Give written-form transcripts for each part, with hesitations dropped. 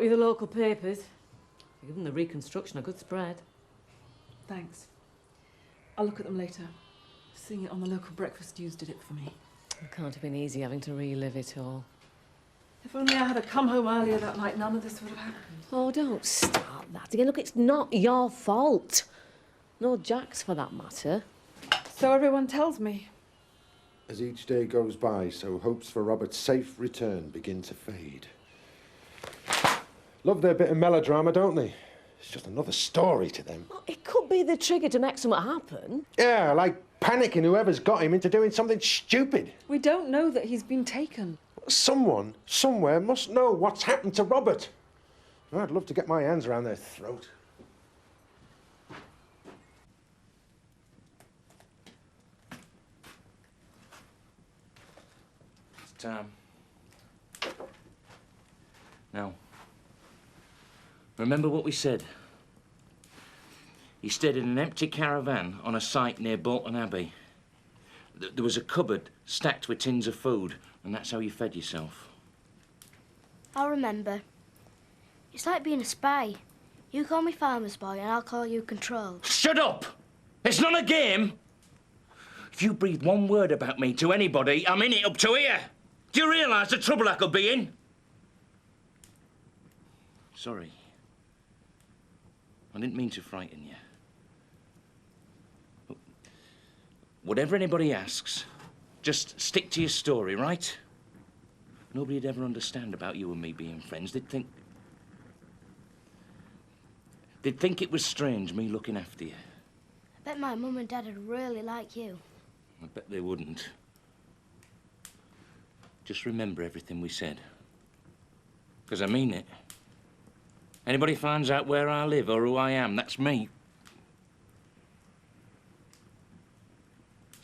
you the local papers. They give them the reconstruction a good spread. Thanks. I'll look at them later. Seeing it on the local breakfast news did it for me. It can't have been easy having to relive it all. If only I had come home earlier that night, none of this would have happened. Oh, don't start that again. Look, it's not your fault. Nor Jack's, for that matter. So everyone tells me. As each day goes by, so hopes for Robert's safe return begin to fade. Love their bit of melodrama, don't they? It's just another story to them. Well, it could be the trigger to make something happen. Yeah, like panicking whoever's got him into doing something stupid. We don't know that he's been taken. Someone, somewhere, must know what's happened to Robert. I'd love to get my hands around their throat. It's time. Now, remember what we said? He stayed in an empty caravan on a site near Bolton Abbey. There was a cupboard stacked with tins of food, and that's how you fed yourself. I'll remember. It's like being a spy. You call me Farmer's Boy and I'll call you Control. Shut up! It's not a game! If you breathe one word about me to anybody, I'm in it up to here. Do you realise the trouble I could be in? Sorry. I didn't mean to frighten you. Whatever anybody asks, just stick to your story, right? Nobody'd ever understand about you and me being friends. They'd think it was strange, me looking after you. I bet my mum and dad would really like you. I bet they wouldn't. Just remember everything we said. Because I mean it. Anybody finds out where I live or who I am, that's me.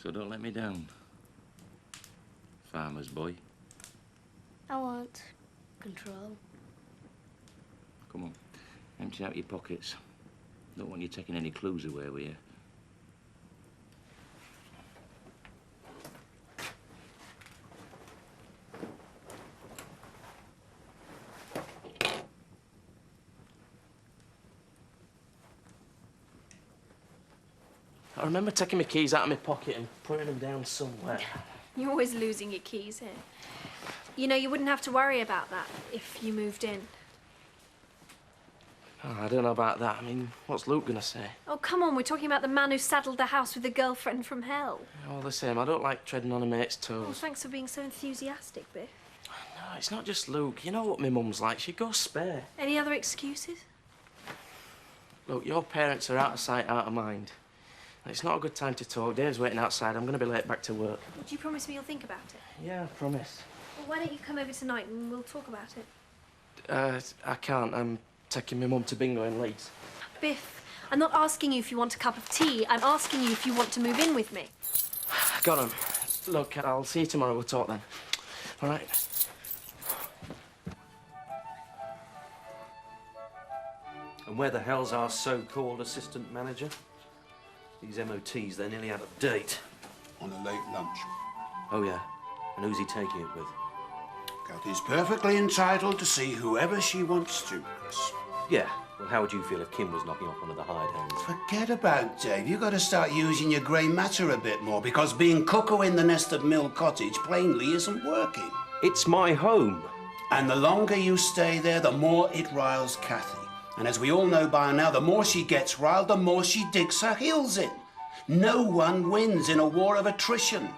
So don't let me down, Farmer's Boy. I want Control. Come on, empty out your pockets. Don't want you taking any clues away with you. I remember taking my keys out of my pocket and putting them down somewhere. You're always losing your keys here. You know, you wouldn't have to worry about that if you moved in. Oh, I don't know about that. I mean, what's Luke gonna say? Oh, come on, we're talking about the man who saddled the house with a girlfriend from hell. All the same, I don't like treading on a mate's toes. Oh, thanks for being so enthusiastic, Biff. No, it's not just Luke. You know what my mum's like. She goes spare. Any other excuses? Look, your parents are out of sight, out of mind. It's not a good time to talk. Dave's waiting outside. I'm going to be late back to work. Well, do you promise me you'll think about it? Yeah, I promise. Well, why don't you come over tonight and we'll talk about it? I can't. I'm taking my mum to bingo in Leeds. Biff, I'm not asking you if you want a cup of tea. I'm asking you if you want to move in with me. Got him. Look, I'll see you tomorrow. We'll talk then. All right? And where the hell's our so-called assistant manager? These MOTs, they're nearly out of date. On a late lunch. Oh, yeah. And who's he taking it with? Kathy's perfectly entitled to see whoever she wants to, Chris. Yeah. Well, how would you feel if Kim was knocking off one of the hired hands? Forget about Dave. You've got to start using your grey matter a bit more, because being cuckoo in the nest of Mill Cottage plainly isn't working. It's my home. And the longer you stay there, the more it riles Kathy. And as we all know by now, the more she gets riled, the more she digs her heels in. No one wins in a war of attrition.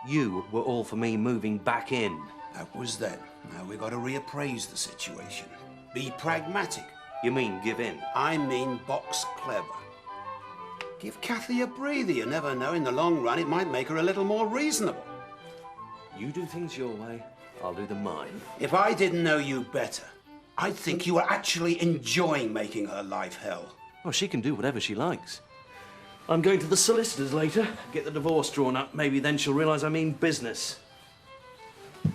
You were all for me moving back in. That was then. Now we've got to reappraise the situation. Be pragmatic. You mean give in? I mean box clever. Give Kathy a breather. You never know. In the long run, it might make her a little more reasonable. You do things your way, I'll do them mine. If I didn't know you better, I'd think you were actually enjoying making her life hell. Well, she can do whatever she likes. I'm going to the solicitors later, get the divorce drawn up. Maybe then she'll realise I mean business. Oh,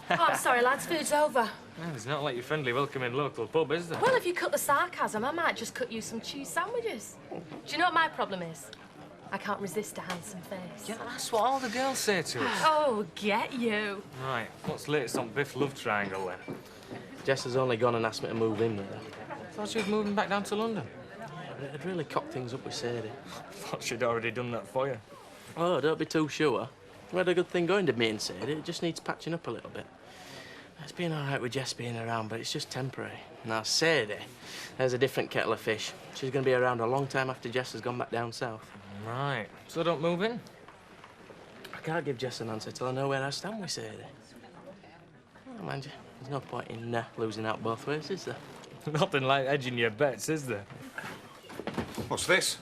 I'm sorry, lads, food's over. Well, it's not like your friendly, welcoming local pub, is there? Well, if you cut the sarcasm, I might just cut you some cheese sandwiches. Do you know what my problem is? I can't resist a handsome face. Yeah, that's what all the girls say to us. Oh, get you. Right, what's latest on Biff Love Triangle, then? Jess has only gone and asked me to move in with her. I thought she was moving back down to London. But it'd really cock things up with Sadie. Thought she'd already done that for you. Oh, don't be too sure. We had a good thing going to me and Sadie. It just needs patching up a little bit. It's been all right with Jess being around, but it's just temporary. Now, Sadie, there's a different kettle of fish. She's going to be around a long time after Jess has gone back down south. Right. So don't move in? I can't give Jess an answer till I know where I stand with Sadie. Oh, mind you, there's no point in losing out both ways, is there? Nothing like edging your bets, is there? What's this?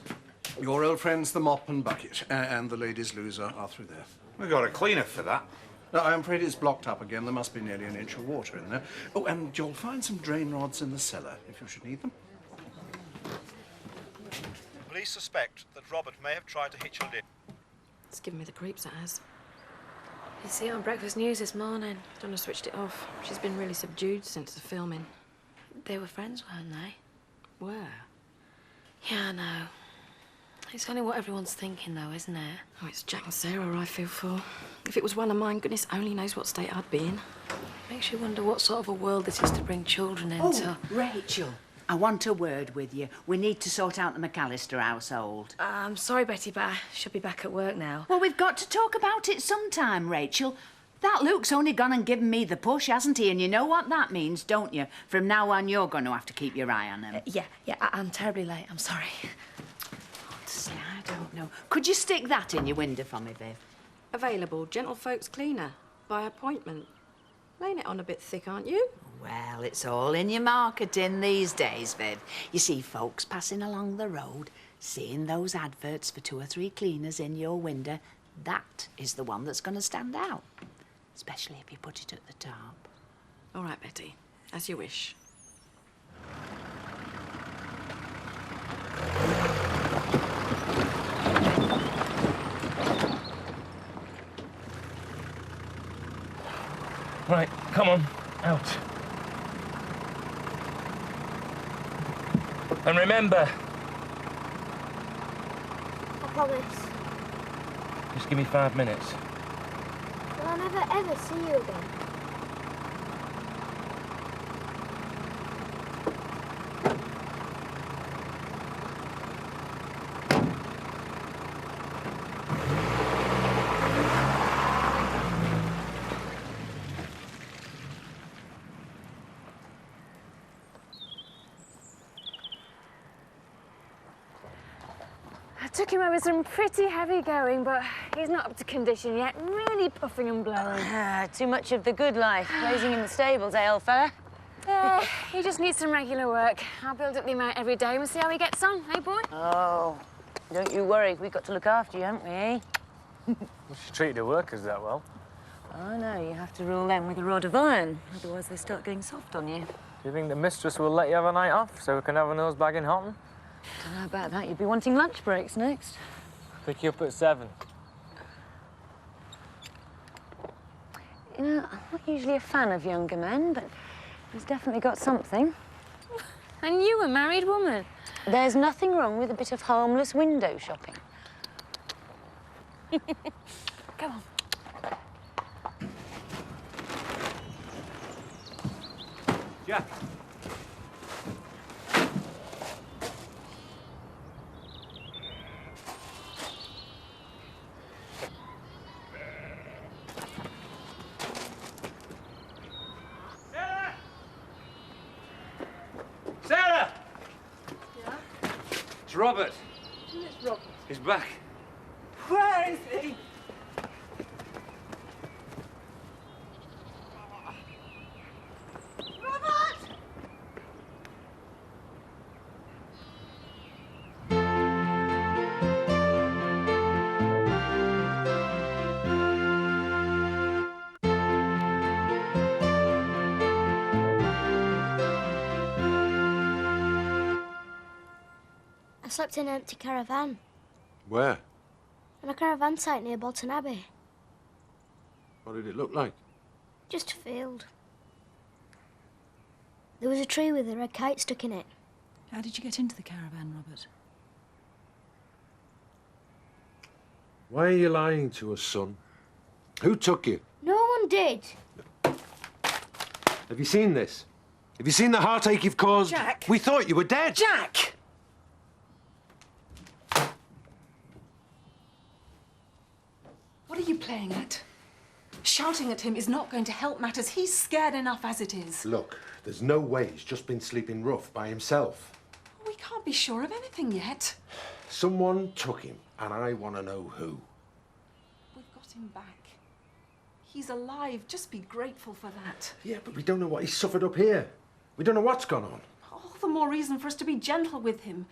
Your old friends, the mop and bucket, and the ladies' loser are through there. We've got a cleaner for that. No, I'm afraid it's blocked up again. There must be nearly an inch of water in there. Oh, and you'll find some drain rods in the cellar, if you should need them. Police suspect that Robert may have tried to hitch on Lynn. It's giving me the creeps, it has. You see it on breakfast news this morning. Donna switched it off. She's been really subdued since the filming. They were friends, weren't they? Where? Yeah, I know. It's only what everyone's thinking, though, isn't it? Oh, it's Jack and Sarah I feel for. If it was one of mine, goodness only knows what state I'd be in. Makes you wonder what sort of a world this is to bring children into. Oh, Rachel, I want a word with you. We need to sort out the McAllister household. I'm sorry, Betty, but I should be back at work now. Well, we've got to talk about it sometime, Rachel. That Luke's only gone and given me the push, hasn't he? And you know what that means, don't you? From now on, you're going to have to keep your eye on him. Yeah, I'm terribly late. I'm sorry. Honestly, I don't know. Could you stick that in your window for me, Viv? Available, gentlefolks cleaner, by appointment. Laying it on a bit thick, aren't you? Well, it's all in your marketing these days, Viv. You see folks passing along the road, seeing those adverts for 2 or 3 cleaners in your window. That is the one that's going to stand out. Especially if you put it at the top. All right, Betty. As you wish. Right, come on, out. And remember, I promise. just give me 5 minutes. Will I never ever see you again? I took him over some pretty heavy going, but he's not up to condition yet. Really puffing and blowing. Too much of the good life. Raising in the stables, eh, old fella? He just needs some regular work. I'll build up the amount every day and we'll see how he gets on, eh, boy? Oh, don't you worry. We've got to look after you, haven't we, eh? Well, she treated her workers that well. Oh, no, you have to rule them with a rod of iron. Otherwise, they start getting soft on you. Do you think the mistress will let you have a night off so we can have a nose bag in Houghton? Don't know about that. You'd be wanting lunch breaks next. Pick you up at 7. You know, I'm not usually a fan of younger men, but he's definitely got something. And you, a married woman? There's nothing wrong with a bit of harmless window shopping. Go on. Jack. Sarah! Yeah? It's Robert. It's Robert. He's back. Where is he? Robert! I slept in an empty caravan. Where? On a caravan site near Bolton Abbey. What did it look like? Just a field. There was a tree with a red kite stuck in it. How did you get into the caravan, Robert? Why are you lying to us, son? Who took you? No one did. Have you seen this? Have you seen the heartache you've caused? Jack! We thought you were dead. Jack! What are you playing at? Shouting at him is not going to help matters. He's scared enough as it is. Look, there's no way he's just been sleeping rough by himself. We can't be sure of anything yet. Someone took him, and I want to know who. We've got him back. He's alive. Just be grateful for that. Yeah, but we don't know what he's suffered up here. We don't know what's gone on. All the more reason for us to be gentle with him.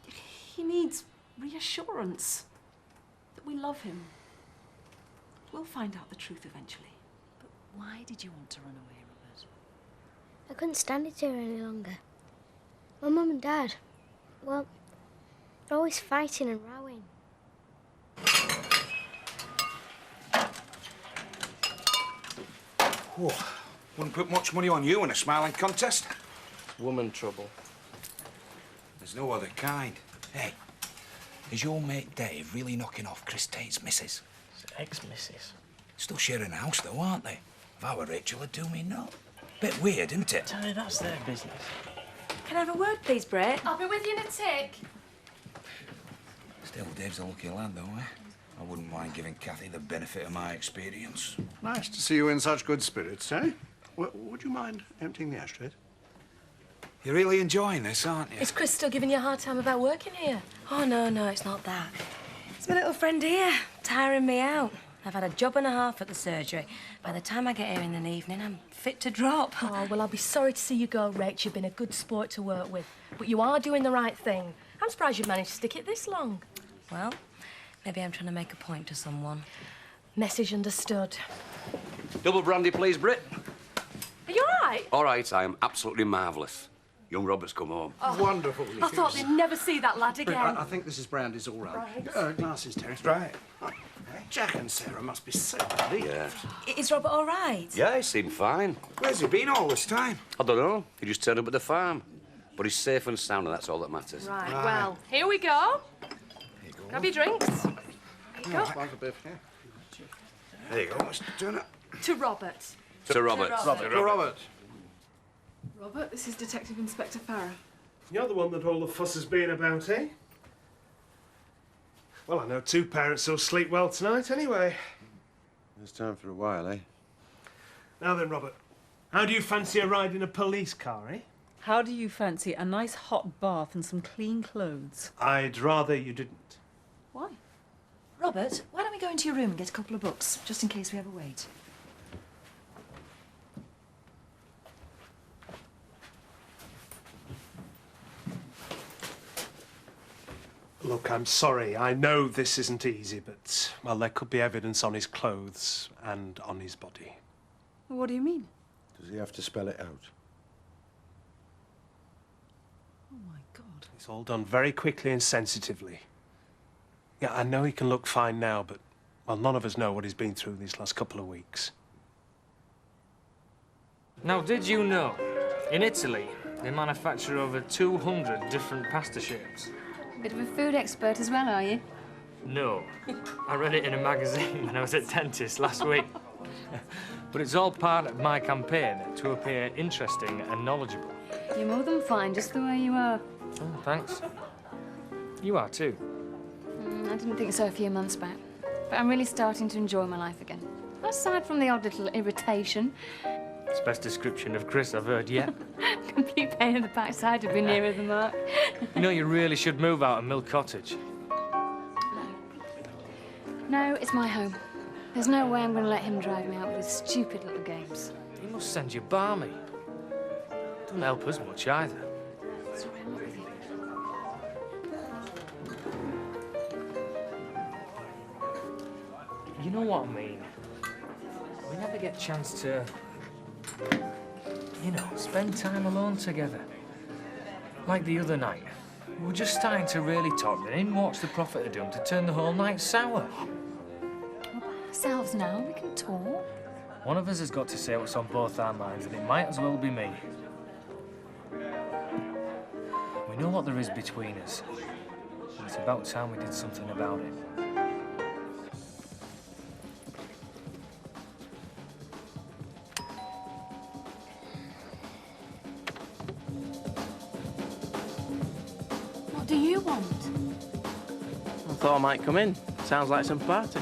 He needs reassurance that we love him. We'll find out the truth eventually. But why did you want to run away, Robert? I couldn't stand it here any longer. My mum and dad, well, they're always fighting and rowing. Whoa. Wouldn't put much money on you in a smiling contest. Woman trouble. There's no other kind. Hey, is your mate Dave really knocking off Chris Tate's missus? It's ex-missus. Still sharing a house, though, aren't they? If I were Rachel, I'd do me no. Bit weird, isn't it? Tell me that's their business. Can I have a word, please, Brett? I'll be with you in a tick. Still, Dave's a lucky lad, though, eh? I wouldn't mind giving Kathy the benefit of my experience. Nice to see you in such good spirits, eh? Would you mind emptying the ashtrays? You're really enjoying this, aren't you? Is Chris still giving you a hard time about working here? Oh, no, it's not that. It's my little friend here, tiring me out. I've had a job and a half at the surgery. By the time I get here in the evening, I'm fit to drop. Oh, well, I'll be sorry to see you go, Rach. You've been a good sport to work with. But you are doing the right thing. I'm surprised you've managed to stick it this long. Well, maybe I'm trying to make a point to someone. Message understood. Double brandy, please, Britt. Are you all right? All right, I am absolutely marvellous. Young Robert's come home. Oh, Wonderful I thought they'd never see that lad again. I think this is brandy's all right. Glasses, Terry. Right. Jack and Sarah must be so relieved. Yeah. Is Robert all right? Yeah, he seemed fine. Where's he been all this time? I don't know. He just turned up at the farm. But he's safe and sound, and that's all that matters. Right, well, here we go. Grab your drinks. There you go. Like a biff, yeah. There you go, Mr. Turner. To Robert. To Robert. To Robert. Robert, this is Detective Inspector Farrer. You're the one that all the fuss has been about, eh? Well, I know two parents who'll sleep well tonight anyway. It's time for a while, eh? Now then, Robert, how do you fancy a ride in a police car, eh? How do you fancy a nice hot bath and some clean clothes? I'd rather you didn't. Why? Robert, why don't we go into your room and get a couple of books, just in case we ever wait? Look, I'm sorry. I know this isn't easy, but, well, there could be evidence on his clothes and on his body. What do you mean? Does he have to spell it out? Oh, my God. It's all done very quickly and sensitively. Yeah, I know he can look fine now, but, well, none of us know what he's been through these last couple of weeks. Now, did you know, in Italy, they manufacture over 200 different pasta shapes? Bit of a food expert as well, are you? No. I read it in a magazine when I was at dentist last week. But it's all part of my campaign to appear interesting and knowledgeable. You're more than fine, just the way you are. Oh, thanks. You are too. I didn't think so a few months back. But I'm really starting to enjoy my life again. Aside from the odd little irritation. It's the best description of Chris I've heard yet. Complete pain in the backside to be nearer the mark. You know, you really should move out of Mill Cottage. No, it's my home. There's no way I'm going to let him drive me out with his stupid little games. He must send you balmy. Doesn't help us much either. Sorry, I'm not with you. You know what I mean? We never get a chance to, you know, spend time alone together. Like the other night. We were just starting to really talk, then in walks the prophet of doom to turn the whole night sour. We're by ourselves now, we can talk. One of us has got to say what's on both our minds, and it might as well be me. We know what there is between us. And it's about time we did something about it. do you want? I thought I might come in. Sounds like some party.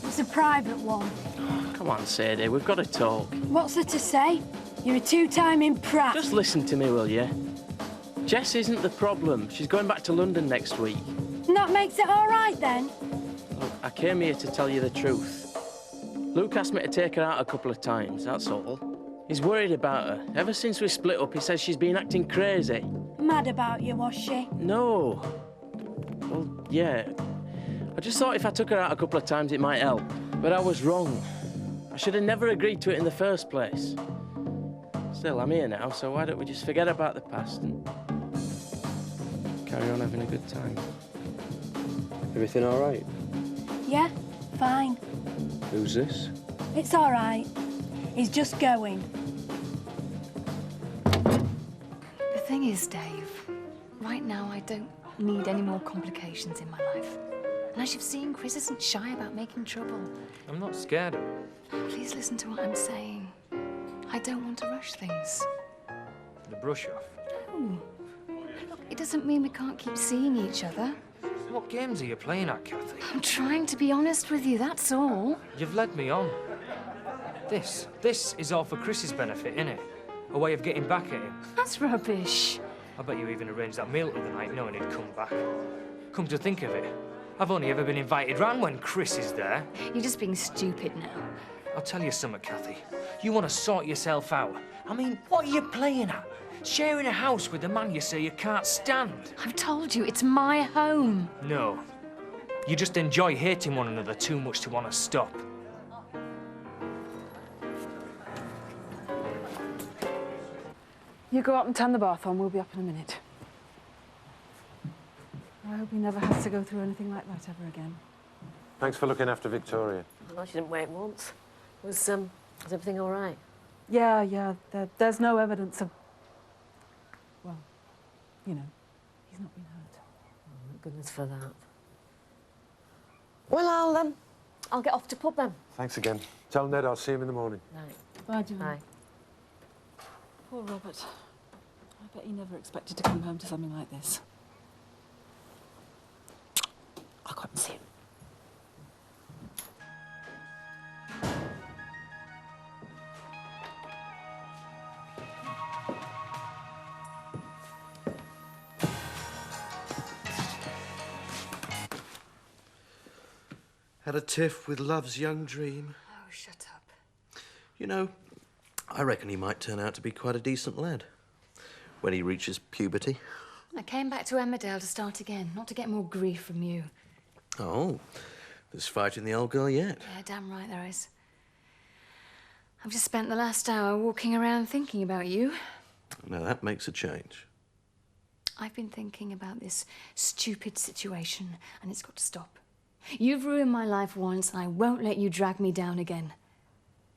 It's a private one. Come on, Sadie, we've got to talk. What's there to say? You're a two-timing prat. Just listen to me, will you? Jess isn't the problem. She's going back to London next week. And that makes it all right, then? Look, I came here to tell you the truth. Luke asked me to take her out a couple of times, that's all. He's worried about her. Ever since we split up, he says she's been acting crazy. Mad about you, was she? No. Well, yeah. I just thought if I took her out a couple of times, it might help. But I was wrong. I should have never agreed to it in the first place. Still, I'm here now, so why don't we just forget about the past and carry on having a good time? Everything all right? Yeah, fine. Who's this? It's all right. He's just going. The thing is, Dave, right now I don't need any more complications in my life. And as you've seen, Chris isn't shy about making trouble. I'm not scared of it. Please listen to what I'm saying. I don't want to rush things. The brush off. No. Look, it doesn't mean we can't keep seeing each other. What games are you playing at, Kathy? I'm trying to be honest with you, that's all. You've led me on. This is all for Chris's benefit, innit? A way of getting back at him. That's rubbish. I bet you even arranged that meal the other night knowing he'd come back. Come to think of it, I've only ever been invited round when Chris is there. You're just being stupid now. I'll tell you something, Kathy. You want to sort yourself out. I mean, what are you playing at? Sharing a house with a man you say you can't stand. I've told you, it's my home. No. You just enjoy hating one another too much to want to stop. You go up and turn the bath on. We'll be up in a minute. I hope he never has to go through anything like that ever again. Thanks for looking after Victoria. Well, she didn't wait once. Was everything all right? Yeah. There's no evidence of... Well, you know, he's not been hurt. Oh, thank goodness for that. Well, I'll get off to pub then. Thanks again. Tell Ned I'll see him in the morning. Right. Bye, John. Bye. Poor Robert. I bet he never expected to come home to something like this. I'll go up and see him. Had a tiff with love's young dream. Oh, shut up. You know, I reckon he might turn out to be quite a decent lad when he reaches puberty. I came back to Emmerdale to start again, not to get more grief from you. Oh, there's fight in the old girl yet. Yeah, damn right there is. I've just spent the last hour walking around thinking about you. Now that makes a change. I've been thinking about this stupid situation, and it's got to stop. You've ruined my life once, and I won't let you drag me down again.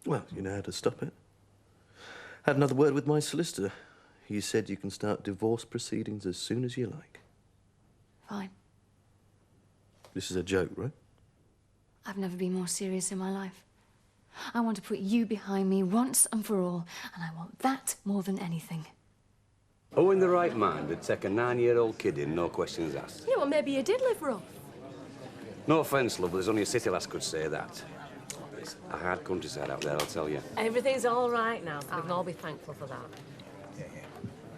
Well, you know how to stop it. Had another word with my solicitor. He said you can start divorce proceedings as soon as you like. Fine. This is a joke, right? I've never been more serious in my life. I want to put you behind me once and for all, and I want that more than anything. Oh, in the right mind, would take a 9-year-old kid in, no questions asked. Yeah, well, maybe you did live rough. No offence, love, but there's only a city lass could say that. It's a hard countryside out there, I'll tell you. Everything's all right now, so we can all be thankful for that.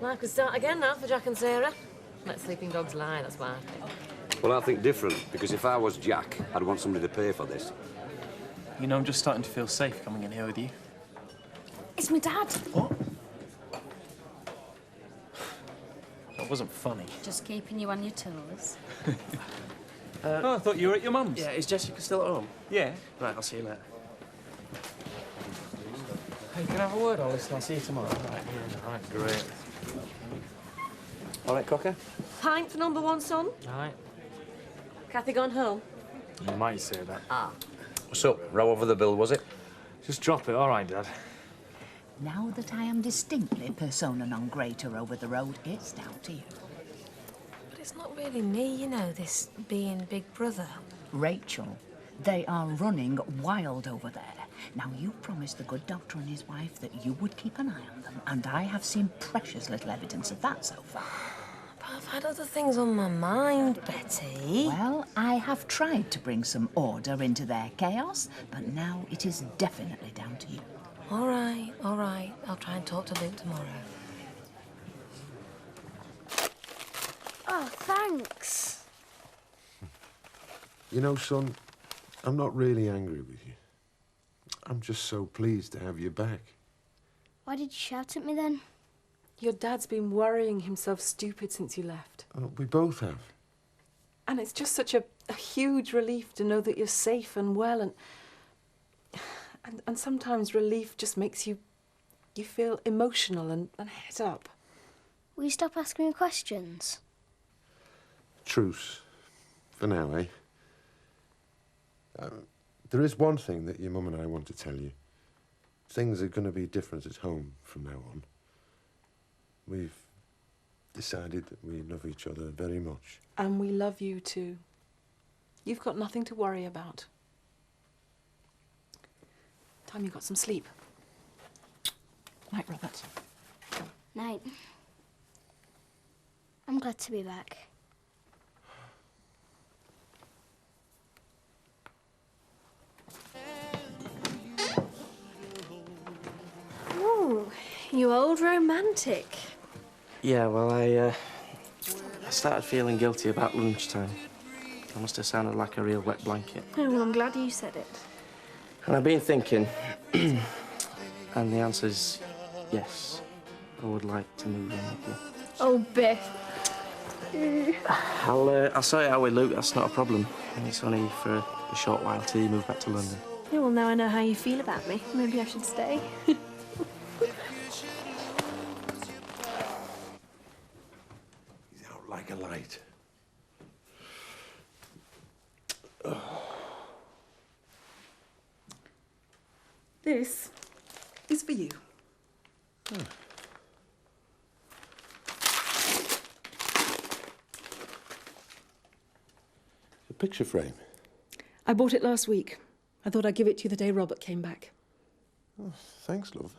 Life could start again now for Jack and Sarah. Let sleeping dogs lie, that's why I think. Well, I think different, because if I was Jack, I'd want somebody to pay for this. You know, I'm just starting to feel safe coming in here with you. It's my dad. What? That wasn't funny. Just keeping you on your toes. Oh, I thought you were at your mum's. Yeah, is Jessica still at home? Yeah. Right, I'll see you later. Hey, can I have a word? I'll listen, I'll see you tomorrow. Right, great. All right, Cocker? Pint for number one, son. All right. Kathy gone home? You might say that. Ah. What's up? Row over the bill, was it? Just drop it, all right, Dad. Now that I am distinctly persona non grata over the road, it's down to you. But it's not really me, you know, this being big brother. Rachel, they are running wild over there. Now, you promised the good doctor and his wife that you would keep an eye on them, and I have seen precious little evidence of that so far. But I've had other things on my mind, Betty. Well, I have tried to bring some order into their chaos, but now it is definitely down to you. All right, all right. I'll try and talk to Luke tomorrow. Oh, thanks. You know, son, I'm not really angry with you. I'm just so pleased to have you back. Why did you shout at me then? Your dad's been worrying himself stupid since you left. Oh, we both have. And it's just such a huge relief to know that you're safe and well, and sometimes relief just makes you feel emotional and het up. Will you stop asking me questions? Truce. For now, eh? There is one thing that your mum and I want to tell you. Things are going to be different at home from now on. We've decided that we love each other very much. And we love you too. You've got nothing to worry about. Time you got some sleep. Night, Robert. Night. I'm glad to be back. Ooh, you old romantic. Yeah, well, I started feeling guilty about lunchtime. I must have sounded like a real wet blanket. Oh, well, I'm glad you said it. And I've been thinking, and the answer's yes. I would like to move in with you. Oh, Biff. I'll sort it out with Luke, that's not a problem. And it's only for a short while till you move back to London. Yeah, well, now I know how you feel about me. Maybe I should stay. He's out like a light. This is for you. A picture frame. I bought it last week. I thought I'd give it to you the day Robert came back. Oh, thanks, love.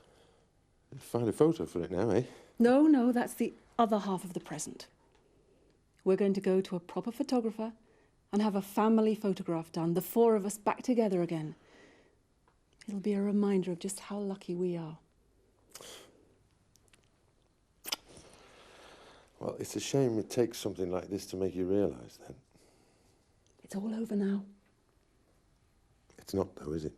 You'll find a photo for it now, eh? No, that's the other half of the present. We're going to go to a proper photographer and have a family photograph done, the four of us back together again. It'll be a reminder of just how lucky we are. Well, it's a shame it takes something like this to make you realise that. It's all over now. It's not, though, is it?